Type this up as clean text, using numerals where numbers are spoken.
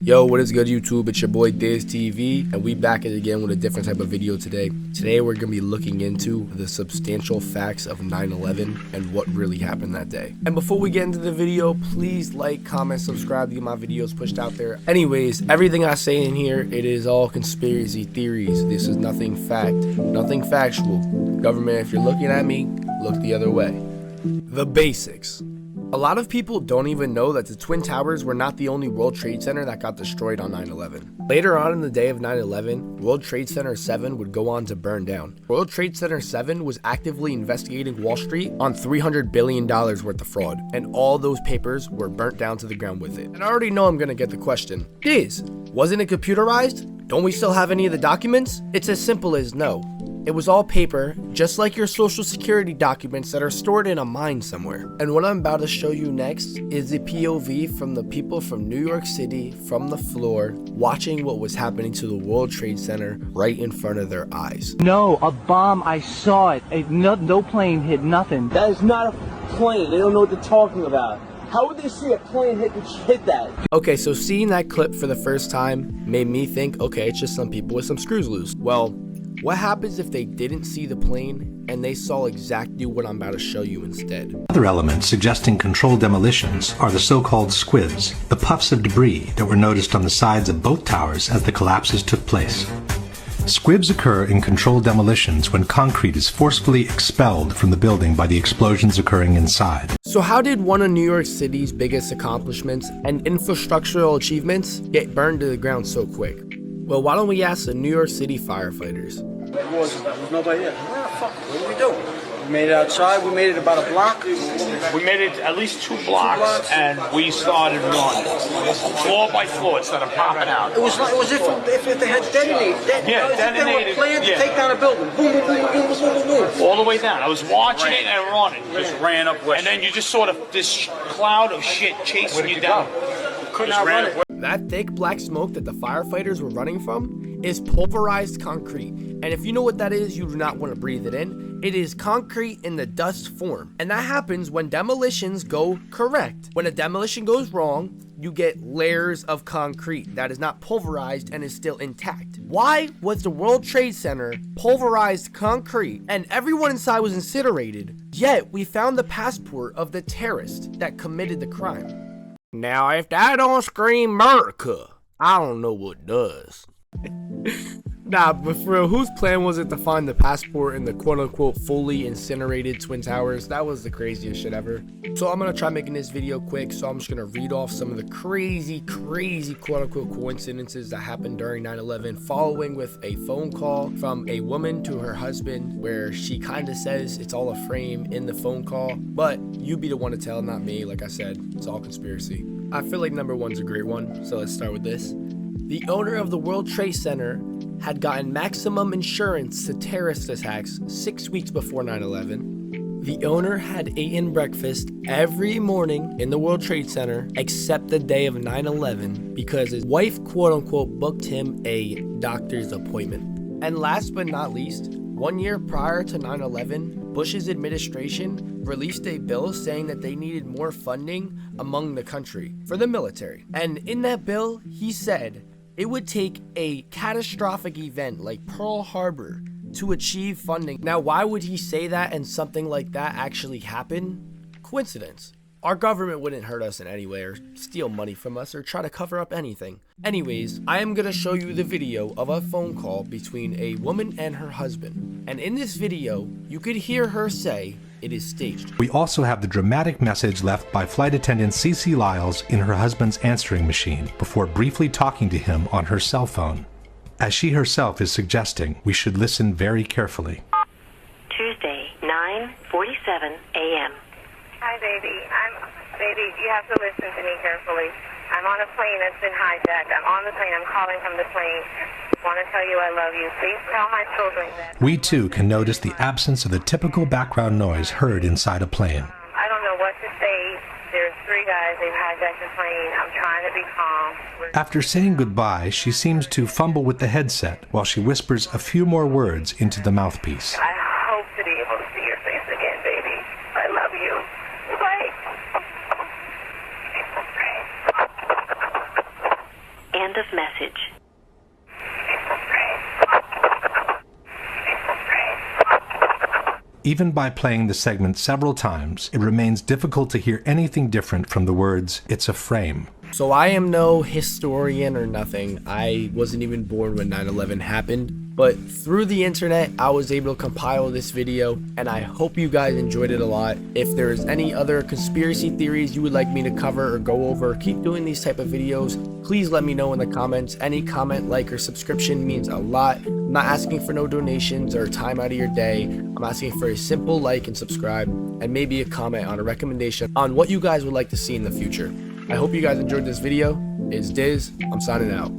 Yo, what is good, YouTube? It's your boy Diz TV, and we back at it again with a different type of video today. Today we're going to be looking into the substantial facts of 9/11 and what really happened that day. And before we get into the video, please like, comment, subscribe to get my videos pushed out there. Anyways, everything I say in here, it is all conspiracy theories. This is nothing fact, nothing factual. Government, if you're looking at me, look the other way. The basics. A lot of people don't even know that the Twin Towers were not the only World Trade Center that got destroyed on 9/11. Later on in the day of 9/11, World Trade Center 7 would go on to burn down. World Trade Center 7 was actively investigating Wall Street on $300 billion worth of fraud, and all those papers were burnt down to the ground with it. And I already know I'm gonna get the question, wasn't it computerized? Don't we still have any of the documents? It's as simple as no. It was all paper, just like your social security documents that are stored in a mine somewhere. And what I'm about to show you next is the POV from the people from New York City, from the floor, watching what was happening to the World Trade Center right in front of their eyes. No, a bomb, I saw it. No plane hit nothing. That is not a plane. They don't know what they're talking about. How would they see a plane hit that? Okay, so seeing that clip for the first time made me think, okay, it's just some people with some screws loose. Well, what happens if they didn't see the plane and they saw exactly what I'm about to show you instead? Other elements suggesting controlled demolitions are the so-called squibs, the puffs of debris that were noticed on the sides of both towers as the collapses took place. Squibs occur in controlled demolitions when concrete is forcefully expelled from the building by the explosions occurring inside. So how did one of New York City's biggest accomplishments and infrastructural achievements get burned to the ground so quick? Well, why don't we ask the New York City firefighters? There was nobody there. What did we do? We made it outside. We made it about a block. We made it at least two blocks, and we started running. Floor by floor, instead of popping out. It was if they had detonated. Detonated. They were planned to take down a building. Boom, boom, boom, boom, boom, boom, boom. All the way down. I was watching it and running. Just ran up west. And then you just sort of this cloud of shit chasing you down. Couldn't outrun it. That thick black smoke that the firefighters were running from is pulverized concrete. And if you know what that is, you do not want to breathe it in. It is concrete in the dust form. And that happens when demolitions go correct. When a demolition goes wrong, you get layers of concrete that is not pulverized and is still intact. Why was the World Trade Center pulverized concrete and everyone inside was incinerated, yet we found the passport of the terrorist that committed the crime? Now, if that don't scream America, I don't know what does. Nah, but for real, whose plan was it to find the passport in the quote-unquote fully incinerated Twin Towers? That was the craziest shit ever. So I'm gonna try making this video quick, so I'm just gonna read off some of the crazy quote-unquote coincidences that happened during 9/11, following with a phone call from a woman to her husband, where she kind of says it's all a frame in the phone call, but you be the one to tell, not me. Like I said, it's all conspiracy. I feel like number one's a great one, so let's start with this. The owner of the World Trade Center had gotten maximum insurance to terrorist attacks 6 weeks before 9/11. The owner had eaten breakfast every morning in the World Trade Center except the day of 9/11 because his wife quote-unquote booked him a doctor's appointment. And last but not least, 1 year prior to 9/11, Bush's administration released a bill saying that they needed more funding among the country for the military. And in that bill, he said it would take a catastrophic event like Pearl Harbor to achieve funding. Now, why would he say that and something like that actually happen? Coincidence. Our government wouldn't hurt us in any way or steal money from us or try to cover up anything. Anyways, I am gonna show you the video of a phone call between a woman and her husband. And in this video, you could hear her say it is staged. We also have the dramatic message left by flight attendant Cece Lyles in her husband's answering machine before briefly talking to him on her cell phone. As she herself is suggesting, we should listen very carefully. Tuesday, 9:47 a.m. Hi, baby. Baby, you have to listen to me carefully. I'm on a plane that's been hijacked. I'm on the plane. I'm calling from the plane. I want to tell you I love you. Please tell my children that. We too can notice the absence of the typical background noise heard inside a plane. I don't know what to say. There's 3 guys. They've hijacked the plane. I'm trying to be calm. After saying goodbye, she seems to fumble with the headset while she whispers a few more words into the mouthpiece. I hope to be able to see your face again, baby. I love you. Bye. End of message. Even by playing the segment several times, it remains difficult to hear anything different from the words, "It's a frame." So I am no historian or nothing. I wasn't even born when 9/11 happened. But through the internet, I was able to compile this video, and I hope you guys enjoyed it a lot. If there's any other conspiracy theories you would like me to cover or go over, keep doing these type of videos. Please let me know in the comments. Any comment, like, or subscription means a lot. I'm not asking for no donations or time out of your day. I'm asking for a simple like and subscribe, and maybe a comment on a recommendation on what you guys would like to see in the future. I hope you guys enjoyed this video. It's Diz. I'm signing out.